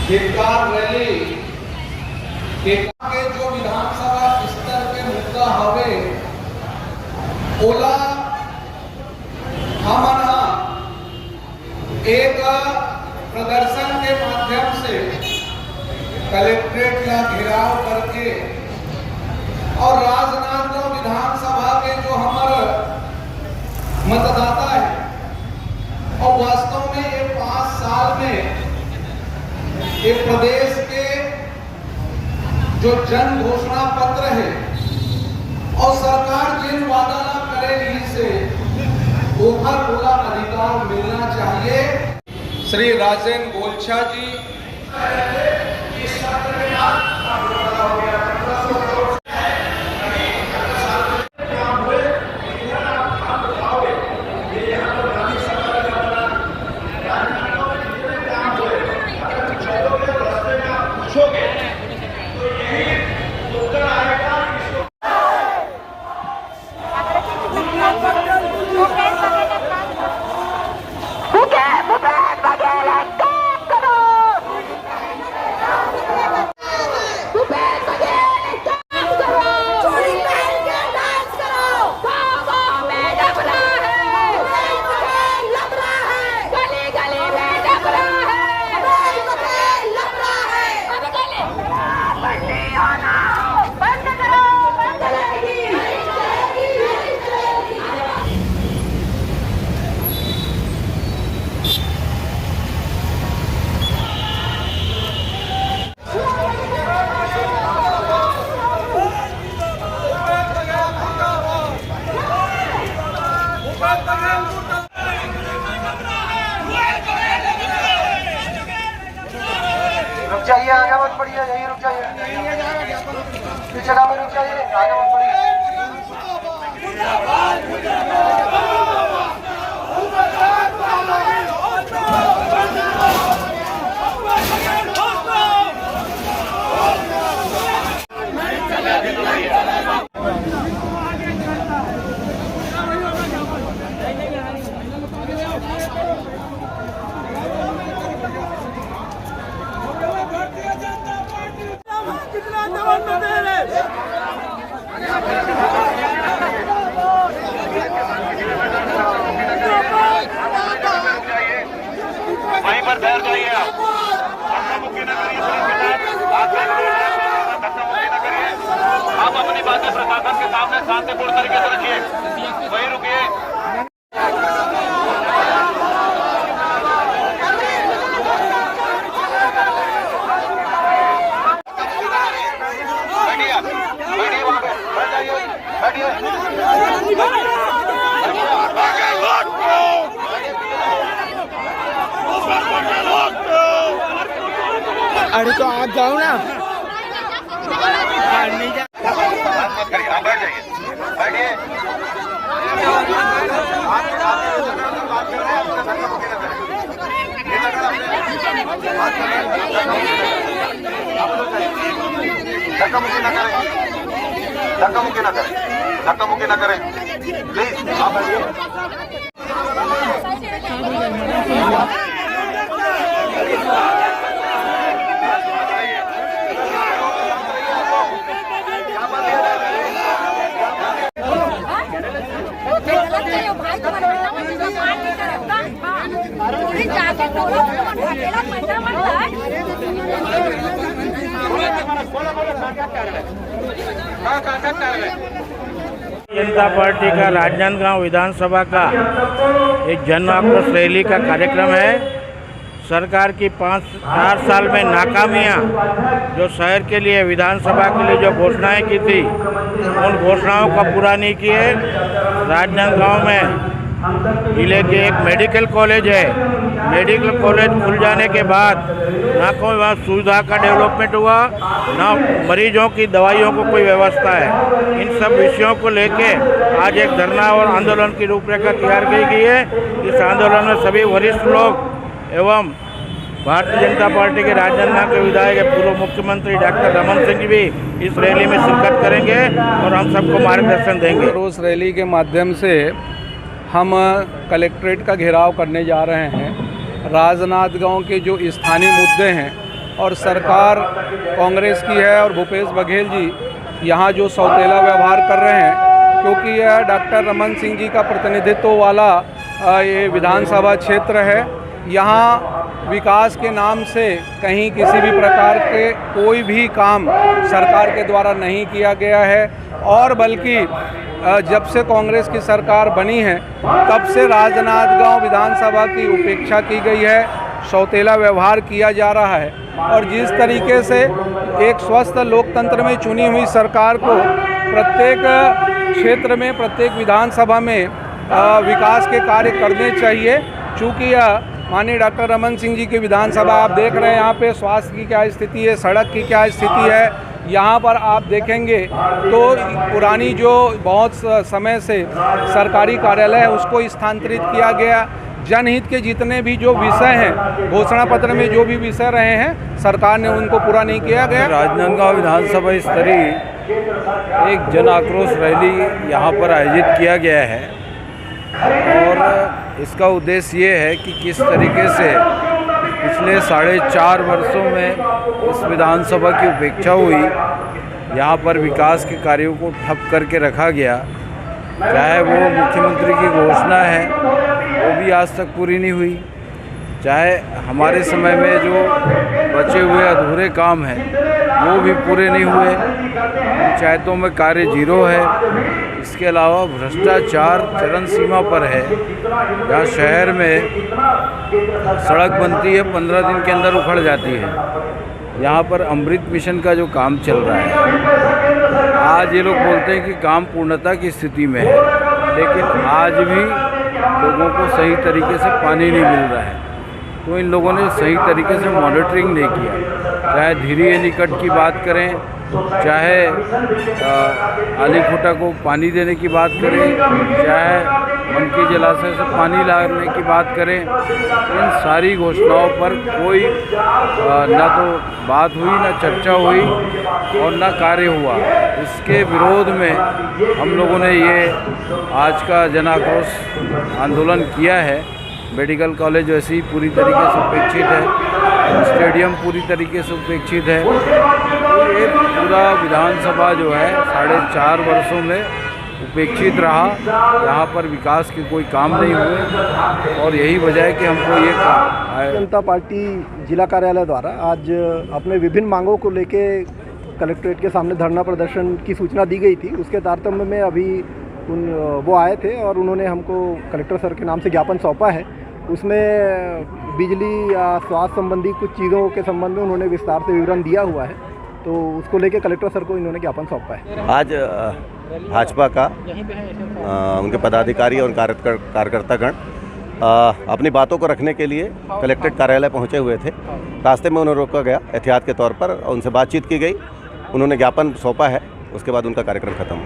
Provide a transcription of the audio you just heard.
धिक्कार रैली के जो विधानसभा स्तर पे मुद्दा हवे ओला हमन एक प्रदर्शन के माध्यम से कलेक्ट्रेट का घेराव करके और राजनांदगांव विधानसभा के जो हमारे मतदाता है और वास्तव में ये 5 साल में ये प्रदेश के जो जन घोषणा पत्र है और सरकार जिन वादा न करेगी से ओखर पूरा अधिकार मिलना चाहिए। श्री राजेंद्र गोलछा जी रुक जाइए, आगे मत बढ़िए, यहीं रुक जाइए, पीछे का में रुक जाइए, आगे मत बढ़िए। वहीं पर बैठ जाइए, आप धक्का मुक्की न करिए, धक्का मुक्की न करिए। आप अपनी बातें प्रशासन के सामने शांतिपूर्ण तरीके से रखिए, वहीं रुकिए। बैठिए वहाँ पे, बैठ जाइए, बैठिए। अरे तो आप जाओ ना, नहीं जा मत करिए, आप बैठ जाइए, बैठिए। धक्का मुक्की न करें, धक्का मुक्की न करें, धक्का मुक्की न करें, प्लीज आप बैठिए। जनता पार्टी का राजनांदगांव विधानसभा का एक जन आक्रोश रैली का कार्यक्रम है। सरकार की 4 साल में नाकामियां जो शहर के लिए, विधानसभा के लिए जो घोषणाएं की थी, उन घोषणाओं का पूरा नहीं किए। राजनांदगांव में जिले के एक मेडिकल कॉलेज है, मेडिकल कॉलेज खुल जाने के बाद ना कोई वहाँ सुविधा का डेवलपमेंट हुआ, ना मरीजों की दवाइयों को कोई व्यवस्था है। इन सब विषयों को लेके आज एक धरना और आंदोलन की रूपरेखा तैयार की गई है। इस आंदोलन में सभी वरिष्ठ लोग एवं भारतीय जनता पार्टी के राजनांदगांव के विधायक पूर्व मुख्यमंत्री डॉक्टर रमन सिंह भी इस रैली में शिरकत करेंगे और हम सबको मार्गदर्शन देंगे। उस रैली के माध्यम से हम कलेक्ट्रेट का घेराव करने जा रहे हैं। राजनांदगांव के जो स्थानीय मुद्दे हैं और सरकार कांग्रेस की है और भूपेश बघेल जी यहाँ जो सौतेला व्यवहार कर रहे हैं, क्योंकि यह डॉक्टर रमन सिंह जी का प्रतिनिधित्व वाला ये विधानसभा क्षेत्र है। यहाँ विकास के नाम से कहीं किसी भी प्रकार के कोई भी काम सरकार के द्वारा नहीं किया गया है, और बल्कि जब से कांग्रेस की सरकार बनी है तब से राजनांदगांव विधानसभा की उपेक्षा की गई है, सौतेला व्यवहार किया जा रहा है। और जिस तरीके से एक स्वस्थ लोकतंत्र में चुनी हुई सरकार को प्रत्येक क्षेत्र में, प्रत्येक विधानसभा में विकास के कार्य करने चाहिए। चूँकि माननीय डॉक्टर रमन सिंह जी की विधानसभा आप देख रहे हैं, यहाँ पे स्वास्थ्य की क्या स्थिति है, सड़क की क्या स्थिति है। यहाँ पर आप देखेंगे तो पुरानी जो बहुत समय से सरकारी कार्यालय है उसको स्थानांतरित किया गया। जनहित के जितने भी जो विषय हैं, घोषणा पत्र में जो भी विषय रहे हैं, सरकार ने उनको पूरा नहीं किया गया। राजनांदगांव विधानसभा स्तरीय एक जन आक्रोश रैली यहाँ पर आयोजित किया गया है, और इसका उद्देश्य ये है कि किस तरीके से पिछले 4.5 वर्षों में इस विधानसभा की उपेक्षा हुई, यहाँ पर विकास के कार्यों को ठप करके रखा गया। चाहे वो मुख्यमंत्री की घोषणा है वो भी आज तक पूरी नहीं हुई, चाहे हमारे समय में जो बचे हुए अधूरे काम हैं वो भी पूरे नहीं हुए, पंचायतों में कार्य जीरो है। इसके अलावा भ्रष्टाचार चरम सीमा पर है। यहाँ शहर में सड़क बनती है, 15 दिन के अंदर उखड़ जाती है। यहाँ पर अमृत मिशन का जो काम चल रहा है, आज ये लोग बोलते हैं कि काम पूर्णता की स्थिति में है, लेकिन आज भी लोगों को सही तरीके से पानी नहीं मिल रहा है। तो इन लोगों ने सही तरीके से मॉनिटरिंग नहीं किया। चाहे धीरी एनीकट की बात करें, चाहे आलीखोटा को पानी देने की बात करें, चाहे मनकी जलाशय से पानी लाने की बात करें, इन सारी घोषणाओं पर कोई ना तो बात हुई, ना चर्चा हुई और ना कार्य हुआ। इसके विरोध में हम लोगों ने ये आज का जन आक्रोश आंदोलन किया है। मेडिकल कॉलेज वैसे ही पूरी तरीके से उपेक्षित है, स्टेडियम पूरी तरीके से उपेक्षित है। ये पूरा विधानसभा जो है 4.5 वर्षों में उपेक्षित रहा। यहाँ पर विकास के कोई काम नहीं हुए, और यही वजह है कि हमको ये जनता पार्टी जिला कार्यालय द्वारा आज अपने विभिन्न मांगों को लेके कलेक्ट्रेट के सामने धरना प्रदर्शन की सूचना दी गई थी। उसके तारतम्य में अभी वो आए थे और उन्होंने हमको कलेक्टर सर के नाम से ज्ञापन सौंपा है। उसमें बिजली या स्वास्थ्य संबंधी कुछ चीज़ों के संबंध में उन्होंने विस्तार से विवरण दिया हुआ है, तो उसको लेके कलेक्टर सर को इन्होंने ज्ञापन सौंपा है। आज भाजपा का उनके पदाधिकारी और कार्यकर्तागण अपनी बातों को रखने के लिए कलेक्ट्रेट कार्यालय पहुंचे हुए थे। रास्ते में उन्हें रोका गया एहतियात के तौर पर, उनसे बातचीत की गई, उन्होंने ज्ञापन सौंपा है। उसके बाद उनका कार्यक्रम खत्म हुआ।